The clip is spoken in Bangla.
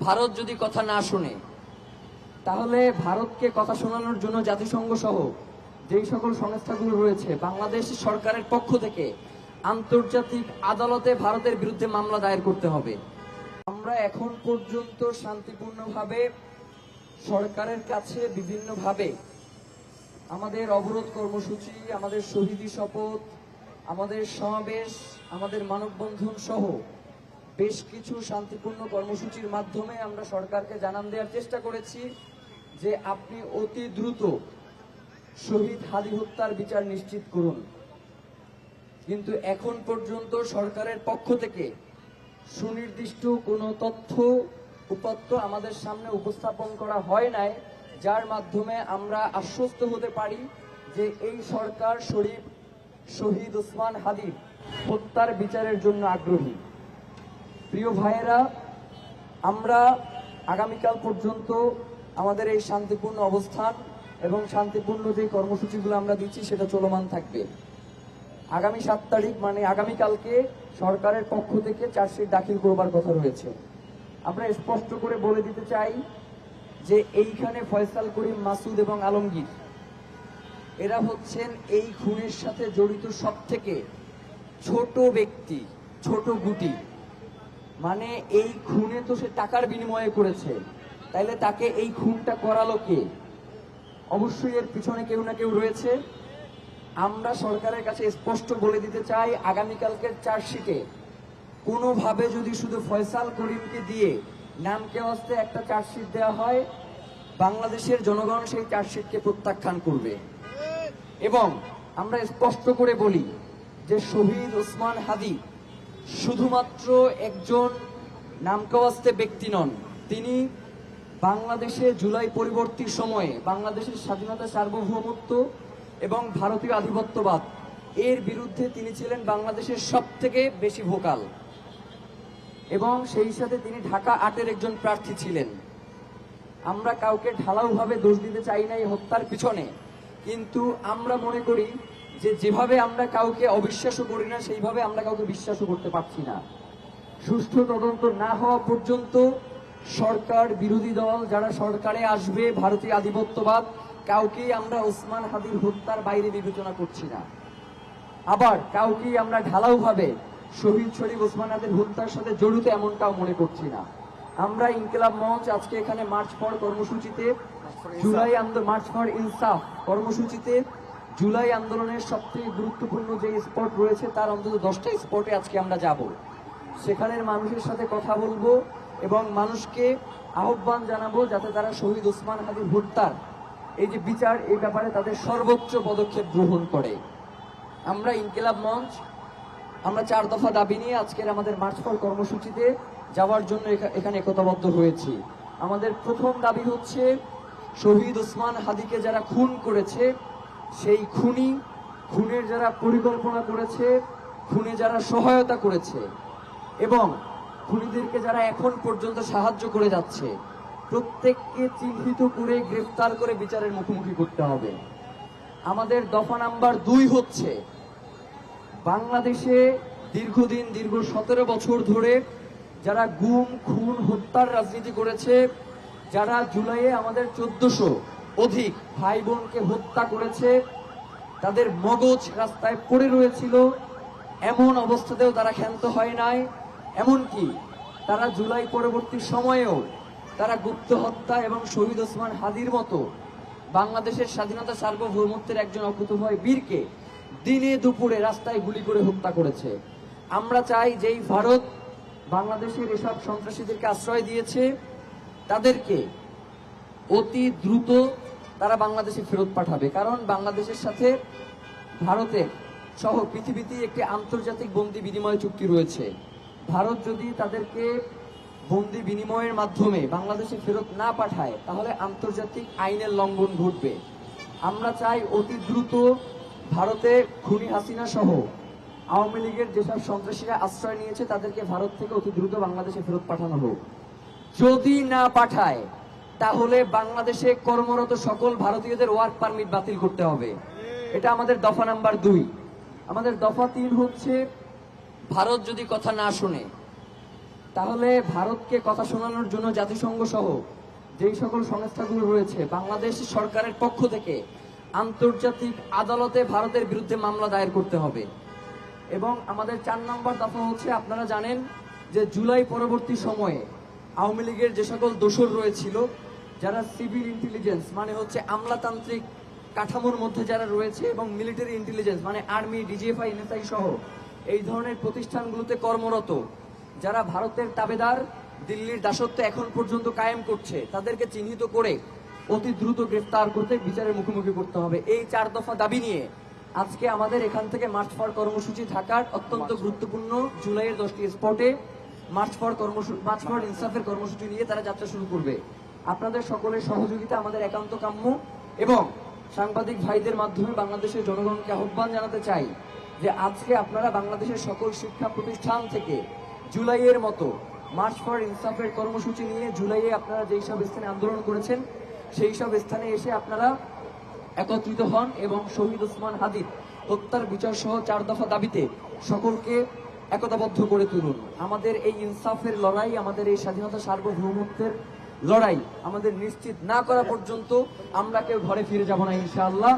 ভারত যদি কথা না শুনে, তাহলে ভারতকে কথা শোনানোর জন্য জাতিসংঘ সহ যেই সকল সংস্থাগুলো রয়েছে, বাংলাদেশ সরকারের পক্ষ থেকে আন্তর্জাতিক আদালতে ভারতের বিরুদ্ধে মামলা দায়ের করতে হবে। আমরা এখন পর্যন্ত শান্তিপূর্ণভাবে সরকারের কাছে বিভিন্নভাবে আমাদের অবরোধ কর্মসূচি, আমাদের শহীদি শপথ, আমাদের সমাবেশ, আমাদের মানববন্ধন সহ বেশ কিছু শান্তিপূর্ণ কর্মসূচির মাধ্যমে আমরা সরকারকে জানান দেওয়ার চেষ্টা করেছি যে আপনি অতি দ্রুত শহীদ হাদি হত্যার বিচার নিশ্চিত করুন। কিন্তু এখন পর্যন্ত সরকারের পক্ষ থেকে সুনির্দিষ্ট কোনো তথ্য উপাত্ত আমাদের সামনে উপস্থাপন করা হয় নাই, যার মাধ্যমে আমরা আশ্বস্ত হতে পারি যে এই সরকার শহীদ ওসমান হাদির হত্যার বিচারের জন্য আগ্রহী। প্রিয় ভাইয়েরা, আমরা আগামীকাল পর্যন্ত আমাদের এই শান্তিপূর্ণ অবস্থান এবং শান্তিপূর্ণ যে কর্মসূচিগুলো আমরা দিচ্ছি সেটা চলমান থাকবে। আগামী 7 তারিখ মানে আগামীকালকে সরকারের পক্ষ থেকে চার্জশিট দাখিল করবার কথা রয়েছে। আমরা স্পষ্ট করে বলে দিতে চাই যে এইখানে ফয়সাল করিম, মাসুদ এবং আলমগীর এরা হচ্ছেন এই খুনের সাথে জড়িত সবথেকে ছোট ব্যক্তি, ছোট গুটি। মানে এই খুনে তো সে টাকার বিনিময়ে করেছে, তাইলে তাকে এই খুনটা করালো কে? অবশ্যই এর পিছনে কেউ না কেউ রয়েছে। আমরা সরকারের কাছে স্পষ্ট বলে দিতে চাই, আগামীকালকের চার্জশিটে কোনোভাবে যদি শুধু ফয়সাল করিমকে দিয়ে নামকে অস্তে একটা চার্জশিট দেওয়া হয়, বাংলাদেশের জনগণ সেই চার্জশিটকে প্রত্যাখ্যান করবে। এবং আমরা স্পষ্ট করে বলি যে শহীদ ওসমান হাদি শুধুমাত্র একজন নামকাওয়াস্তে ব্যক্তি নন, তিনি বাংলাদেশে জুলাই পরবর্তী সময়ে বাংলাদেশের স্বাধীনতা, সার্বভৌমত্ব এবং ভারতীয় আধিপত্যবাদ এর বিরুদ্ধে তিনি ছিলেন বাংলাদেশের সবথেকে বেশি ভোকাল, এবং সেই সাথে তিনি ঢাকা 8-এর একজন প্রার্থী ছিলেন। আমরা কাউকে ঢালাওভাবে দোষ দিতে চাই না এই হত্যার পিছনে, কিন্তু আমরা মনে করি যে যেভাবে আমরা কাউকে অবিশ্বাসও করি না, সেইভাবে আমরা কাউকে বিশ্বাসও করতে পারছি না। সুষ্ঠু তদন্ত না হওয়া পর্যন্ত সরকার, বিরোধী দল যারা সরকারে আসবে, ভারতীয় আধিপত্যবাদ, কাউকেই আমরা ওসমান হাদির হত্যার বাইরে বিবেচনা করছি না। আবার কাউকেই আমরা ঢালাওভাবে শহীদ শরীফ ওসমান হাদির হত্যার সাথে জড়িত এমনটাও মনে করছি না। আমরা ইনকিলাব মঞ্চ আজকে এখানে মার্চ ফর কর্মসূচিতে, মার্চ ফর ইনসাফ কর্মসূচিতে জুলাই আন্দোলনের সবথেকে গুরুত্বপূর্ণ যে স্পট রয়েছে তার অন্তত 10টা স্পটে আজকে আমরা যাব। সেখানের মানুষের সাথে কথা বলবো এবং মানুষকে আহ্বান জানাবো যাতে তারা শহীদ ওসমান হাদির হত্যার এই যে বিচার, এই ব্যাপারে তাদের সর্বোচ্চ পদক্ষেপ গ্রহণ করে। আমরা ইনকিলাব মঞ্চ আমরা 4 দফা দাবি নিয়ে আজকের আমাদের মার্চ ফর কর্মসূচিতে যাওয়ার জন্য এখানে একতাবদ্ধ হয়েছি। আমাদের প্রথম দাবি হচ্ছে শহীদ ওসমান হাদিকে যারা খুন করেছে, সেই খুনের যারা পরিকল্পনা করেছে, খুনে যারা সহায়তা করেছে এবং খুনিদেরকে যারা এখন পর্যন্ত সাহায্য করে যাচ্ছে, প্রত্যেককে চিহ্নিত করে গ্রেফতার করে বিচারের মুখোমুখি করতে হবে। আমাদের দফা নাম্বার 2 হচ্ছে বাংলাদেশে দীর্ঘ 17 বছর ধরে যারা গুম, খুন, হত্যার রাজনীতি করেছে, যারা জুলাইয়ে আমাদের 1400 অধিক ভাই বোনকে হত্যা করেছে, তাদের মগজ রাস্তায় পড়ে রয়েছিল, এমন অবস্থাতেও তারা ক্ষান্ত হয় নাই। এমনকি তারা জুলাই পরবর্তী সময়েও তারা গুপ্ত হত্যা এবং শহীদ ওসমান হাদির মতো বাংলাদেশের স্বাধীনতা, সার্বভৌমত্বের একজন অকুতোভয় বীরকে দিনে দুপুরে রাস্তায় গুলি করে হত্যা করেছে। আমরা চাই যেই ভারত বাংলাদেশের এসব সন্ত্রাসীদেরকে আশ্রয় দিয়েছে, তাদেরকে অতি দ্রুত তারা বাংলাদেশে ফেরত পাঠাবে। কারণ বাংলাদেশের সাথে ভারতের সহ পৃথিবীতে একটি আন্তর্জাতিক বন্দি বিনিময় চুক্তি রয়েছে। ভারত যদি তাদেরকে বন্দি বিনিময়ের মাধ্যমে বাংলাদেশে ফেরত না পাঠায়, তাহলে আন্তর্জাতিক আইনের লঙ্ঘন ঘটবে। আমরা চাই অতি দ্রুত ভারতে খুনি হাসিনা সহ আওয়ামী লীগের যেসব সন্ত্রাসীরা আশ্রয় নিয়েছে তাদেরকে ভারত থেকে অতি দ্রুত বাংলাদেশে ফেরত পাঠানো হোক। যদি না পাঠায়, তাহলে বাংলাদেশে কর্মরত সকল ভারতীয়দের ওয়ার্ক পারমিট বাতিল করতে হবে। এটা আমাদের দফা নাম্বার 2। আমাদের দফা 3 হচ্ছে ভারত যদি কথা না শুনে, তাহলে ভারতকে কথা শোনানোর জন্য জাতিসংঘ সহ যেই সকল সংস্থাগুলো রয়েছে বাংলাদেশ সরকারের পক্ষ থেকে আন্তর্জাতিক আদালতে ভারতের বিরুদ্ধে মামলা দায়ের করতে হবে। এবং আমাদের 4 নম্বর দফা হচ্ছে, আপনারা জানেন যে জুলাই পরবর্তী সময়ে আওয়ামী লীগের যে সকল দোসর রয়েছিল, যারা সিভিল ইন্টেলিজেন্স মানে হচ্ছে আমলাতান্ত্রিক কাঠামোর মধ্যে যারা রয়েছে এবং মিলিটারি ইন্টেলিজেন্স মানে আর্মি, ডিজিএফআই, এনএসআই সহ এই ধরনের প্রতিষ্ঠানগুলোতে কর্মরত যারা ভারতের তাবেদার, দিল্লির দাসত্ব এখন পর্যন্ত কায়েম করছে, তাদেরকে চিহ্নিত করে অতি দ্রুত গ্রেফতার করতে বিচারের মুখোমুখি করতে হবে। এই 4 দফা দাবি নিয়ে আজকে আমাদের এখান থেকে মার্চ ফর কর্মসূচি ঢাকার অত্যন্ত গুরুত্বপূর্ণ জুলাইয়ের 10টি স্পটে মার্চ ফর ইনসাফের কর্মসূচি নিয়ে তারা যাত্রা শুরু করবে। আপনাদের সকলের সহযোগিতা আমাদের একান্ত কাম্য এবং সাংবাদিক ভাইদের মাধ্যমে বাংলাদেশের জনগণকে আহ্বান জানাতে চাই যে আজকে আপনারা বাংলাদেশের সকল শিক্ষা প্রতিষ্ঠান থেকে জুলাইয়ের মতো মার্চ ফর ইনসাফের কর্মসূচি নিয়ে জুলাইয়ে আপনারা যেই সব স্থানে আন্দোলন করেছেন সেই সব স্থানে এসে আপনারা একত্রিত হন এবং শহীদ ওসমান হাদির হত্যার বিচার সহ 4 দফা দাবিতে সকলকে একতাবদ্ধ করে তুলুন। আমাদের এই ইনসাফের লড়াই, আমাদের এই স্বাধীনতা সার্বভৌমত্বের লড়াই আমাদের নিশ্চিত না করা পর্যন্ত আমরা কেউ ঘরে ফিরে যাব না ইনশাআল্লাহ।